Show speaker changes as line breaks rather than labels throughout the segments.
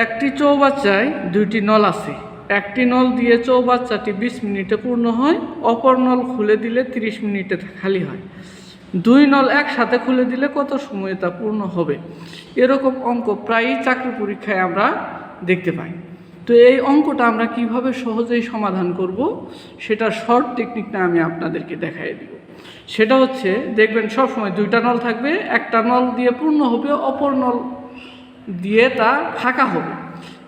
একটি চৌবাচ্চায় দুইটি নল আছে। একটি নল দিয়ে চৌবাচ্চাটি 20 মিনিটে পূর্ণ হয়, অপর নল খুলে দিলে 30 মিনিটে খালি হয়। দুই নল একসাথে খুলে দিলে কত সময়ে তা পূর্ণ হবে? এরকম অঙ্ক প্রায়ই চাকরি পরীক্ষায় আমরা দেখতে পাই। তো এই অঙ্কটা আমরা কিভাবে সহজেই সমাধান করব সেটা শর্ট টেকনিকটা আমি আপনাদেরকে দেখাই দিব। সেটা হচ্ছে, দেখবেন সবসময় দুইটা নল থাকবে, একটা নল দিয়ে পূর্ণ হবে, অপর নল দিয়ে তা ফাঁকা হবে,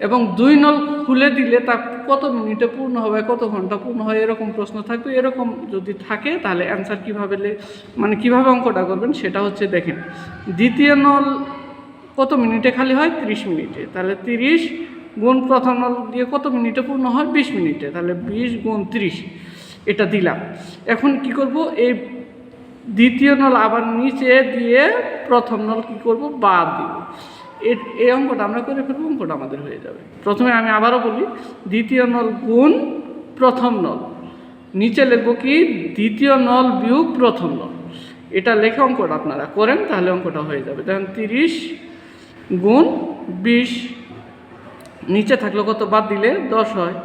এবং দুই নল খুলে দিলে তা কত মিনিটে পূর্ণ হবে, কত ঘন্টা পূর্ণ হয়, এরকম প্রশ্ন থাকবে। এরকম যদি থাকে তাহলে অ্যান্সার কীভাবে কীভাবে অঙ্কটা করবেন সেটা হচ্ছে, দেখেন দ্বিতীয় নল কত মিনিটে খালি হয়? 30 মিনিটে। তাহলে 30 গুণ প্রথম নল দিয়ে কত মিনিটে পূর্ণ হয়? 20 মিনিটে। তাহলে 20 গুণ 30 এটা দিলাম। এখন কি করব, এই দ্বিতীয় নল আবার নিচে দিয়ে প্রথম নল কি করব? বাদ দিব। এই অঙ্কটা আমরা করে ফেলবো, অঙ্কটা আমাদের হয়ে যাবে। প্রথমে আমি আবারও বলি, দ্বিতীয় নল গুণ প্রথম নল, নিচে লিখবো কি? দ্বিতীয় নল বিয়োগ প্রথম নল। এটা লেখে অঙ্কটা আপনারা করেন, তাহলে অঙ্কটা হয়ে যাবে। দেখেন 30 গুণ 20, নিচে থাকলে কত? বাদ দিলে 10 হয়,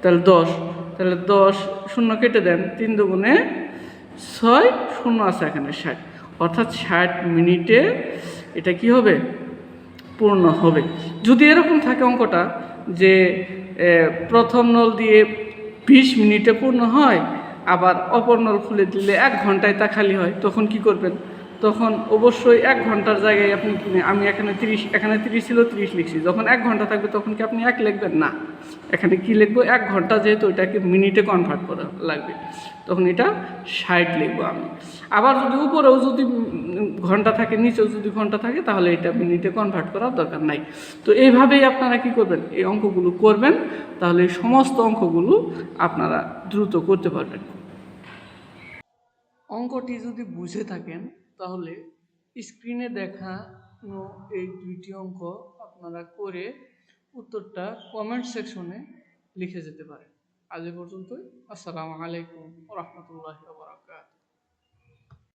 তাহলে 10। তাহলে 10 শূন্য কেটে দেন, 3 দুগুণে 6, শূন্য আছে এখানে 60, অর্থাৎ 60 মিনিটে এটা কি হবে? পূর্ণ হবে। যদি এরকম থাকে অঙ্কটা যে প্রথম নল দিয়ে 20 মিনিটে পূর্ণ হয়, আবার অপর নল খুলে দিলে 1 ঘন্টায় তা খালি হয়, তখন কি করবেন? তখন অবশ্যই 1 ঘন্টার জায়গায় আপনি আমি এখানে 30 ছিল 30 লিখছি, যখন 1 ঘন্টা থাকবে তখন কি আপনি 1 লিখবেন? না, এখানে কি লিখবো? 1 ঘন্টা যেহেতু ওইটাকে মিনিটে কনভার্ট করা লাগবে, তখন এটা 60 লিখবো আমি। আবার যদি উপরেও যদি ঘন্টা থাকে, নিচেও যদি ঘন্টা থাকে, তাহলে এটা মিনিটে কনভার্ট করার দরকার নাই। তো এইভাবেই আপনারা কি করবেন? এই অঙ্কগুলো করবেন, তাহলে এই সমস্ত অঙ্কগুলো আপনারা দ্রুত করতে পারবেন। অঙ্কটি যদি বুঝে থাকেন তাহলে স্ক্রিনে দেখানো এই দুইটি অঙ্ক আপনারা করে উত্তরটা কমেন্ট সেকশনে লিখে যেতে পারেন। আজ এ পর্যন্তই। আসসালামু আলাইকুম ওয়া রাহমাতুল্লাহি ওয়া বারাকাতুহু।